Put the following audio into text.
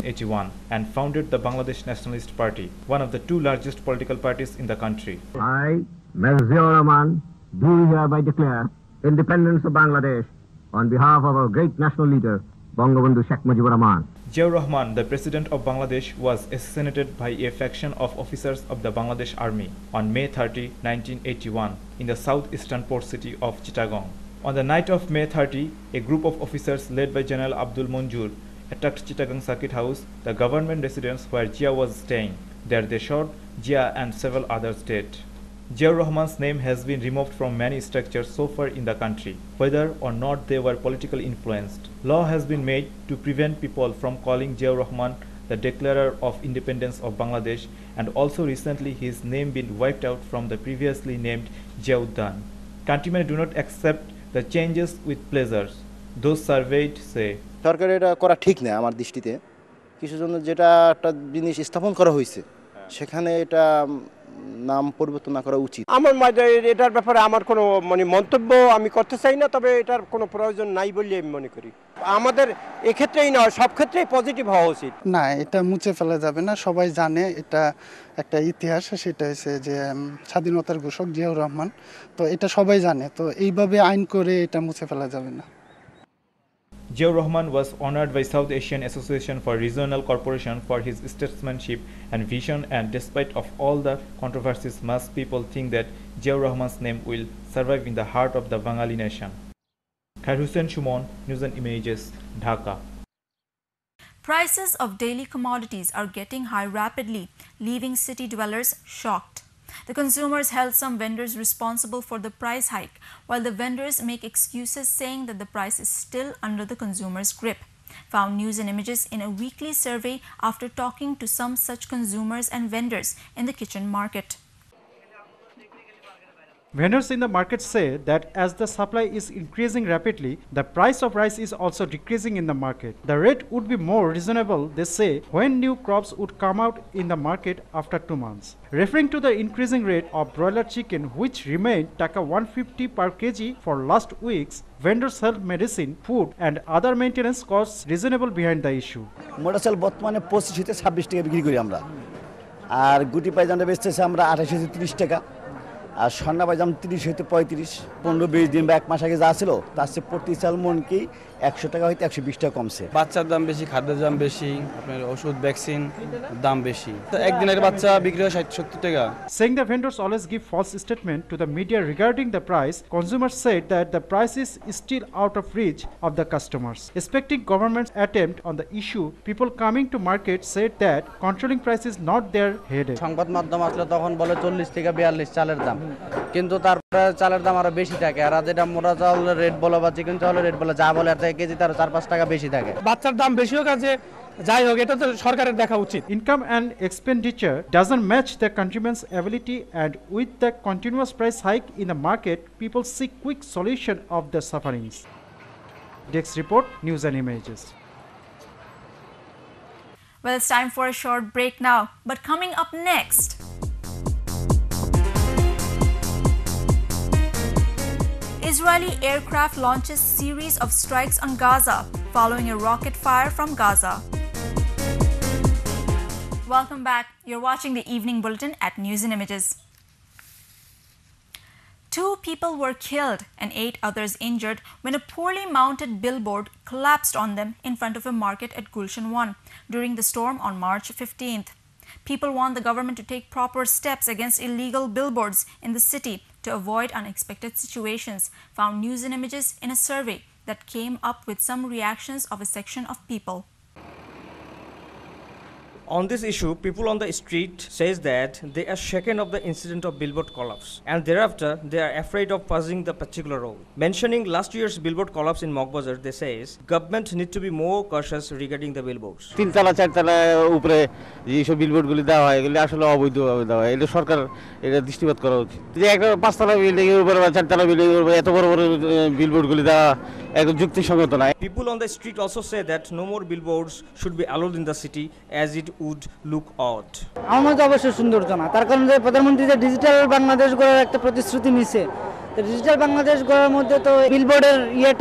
1981 and founded the Bangladesh Nationalist Party, one of the two largest political parties in the country. I, Ziaur Rahman, do hereby declare independence of Bangladesh on behalf of our great national leader, Bangabandhu Sheikh Mujibur Rahman. Ziaur Rahman, the president of Bangladesh, was assassinated by a faction of officers of the Bangladesh Army on May 30, 1981 in the southeastern port city of Chittagong. On the night of May 30, a group of officers led by General Abdul Manjur attacked Chittagong Circuit House, the government residence where Zia was staying. There they shot Zia and several others dead. Ziaur Rahman's name has been removed from many structures so far in the country, whether or not they were politically influenced. Law has been made to prevent people from calling Ziaur Rahman the declarer of independence of Bangladesh, and also recently his name been wiped out from the previously named Ziauddin. Countrymen do not accept the changes with pleasures. Those surveyed say, সরকারের এটা করা ঠিক না আমার দৃষ্টিতে। কিছু জন্য যেটা একটা জিনিস স্থাপন করা হয়েছে সেখানে এটা নাম পরিবর্তন না করা উচিত। আমার এটার ব্যাপারে আমার কোনো মন্তব্য আমি করতে চাই না, তবে এটার কোনো প্রয়োজন নাই বলে আমি মনে করি। আমাদের এক্ষেত্রেই নয়, সব ক্ষেত্রেই পজিটিভ হওয়া উচিত। না, এটা মুছে ফেলা যাবে না। সবাই জানে এটা একটা ইতিহাস, সেটা হচ্ছে যে স্বাধীনতার ঘোষক জিয়াউর রহমান। তো এটা সবাই জানে, তো এইভাবে আইন করে এটা মুছে ফেলা যাবে না। Ziaur Rahman was honored by South Asian Association for Regional Cooperation for his statesmanship and vision, and despite of all the controversies, most people think that Ziaur Rahman's name will survive in the heart of the Bengali nation. Khair Hussain Shumon, News and Images, Dhaka. Prices of daily commodities are getting high rapidly, leaving city dwellers shocked. The consumers held some vendors responsible for the price hike, while the vendors make excuses saying that the price is still under the consumer's grip. Found News and Images in a weekly survey after talking to some such consumers and vendors in the kitchen market. Vendors in the market say that as the supply is increasing rapidly, the price of rice is also decreasing in the market. The rate would be more reasonable, they say, when new crops would come out in the market after 2 months. Referring to the increasing rate of broiler chicken, which remained Taka 150 per kg for last weeks, vendors held medicine, food and other maintenance costs reasonable behind the issue. মোটা চাল বর্তমানে 25 হতে 26 টাকা বিক্রি করি আমরা, আর গুটি পাইজানটা বেচতেছি আমরা 28 হতে 30 টাকা, আর স্বর্ণা পাইজাম 30 হতে 35। 15-20 দিন বা এক মাস আগে যা ছিল তার চেয়ে প্রতি চাল মন কি 100 টাকা হইতে 120 টাকা কমছে। বাচ্চার দাম বেশি, খাদ্যের দাম বেশি, আপনার ওষুধ ভ্যাকসিন দাম বেশি। তো একদিনের বাচ্চা বিক্রি হয় 60-70 টাকা। Saying the vendors always give false statement to the media regarding the price, consumers said that the price is still out of reach of the customers. Expecting government's attempt on the issue, people coming to market said that controlling price is not their headache. সংবাদ মাধ্যম আসলে তখন বলে 40 থেকে 42 চালের দাম, কিন্তু তারপরে চালের দাম আরো বেশি থাকে। আর যেটা মোটা চালের রেট বলো বা চিকেন চালের রেট বলো, যা বলে আর কেজি তার 4-5 টাকা বেশি থাকে। বাচ্চার দাম বেশি হোক, আছে যাই হোক, এটা তো সরকারের দেখা উচিত। Income and expenditure doesn't match the countrymen's ability, and with the continuous price hike in the market, people seek quick solution of their sufferings. Desk report, News and Images. Well, it's time for a short break now, but coming up next, Israeli aircraft launches series of strikes on Gaza following a rocket fire from Gaza. Welcome back. You're watching the Evening Bulletin at News and Images. 2 people were killed and 8 others injured when a poorly mounted billboard collapsed on them in front of a market at Gulshan 1 during the storm on March 15th. People want the government to take proper steps against illegal billboards in the city to avoid unexpected situations, found News and Images in a survey that came up with some reactions of a section of people. On this issue, people on the street says that they are shaken of the incident of billboard collapse, and thereafter they are afraid of passing the particular road. Mentioning last year's billboard collapse in Mogbazar, they says government need to be more cautious regarding the billboards. 3 তলা 4 তলা উপরে যে সব বিলবোর্ডগুলি দেওয়া হয় এগুলি আসলে অবৈধভাবে দেওয়া হয়। এটা সরকার এটা দৃষ্টিপাত করা উচিত। যে একটা 5 তলা বিল্ডিং এর উপরে বা 4 তলা বিল্ডিং এর উপরে এত বড় বড় বিলবোর্ডগুলি দেওয়া একদম যুক্তিসঙ্গত নয়। People on the street also say that no more billboards should be allowed in the city as it would look odd. আমার তো অবশ্যই সুন্দর না, তার কারণ যে প্রধানমন্ত্রী যে ডিজিটাল বাংলাদেশ গড়ার একটা প্রতিশ্রুতি নিছে, তো ডিজিটাল বাংলাদেশ গড়ার মধ্যে তো বিলবোর্ডের ইয়েটা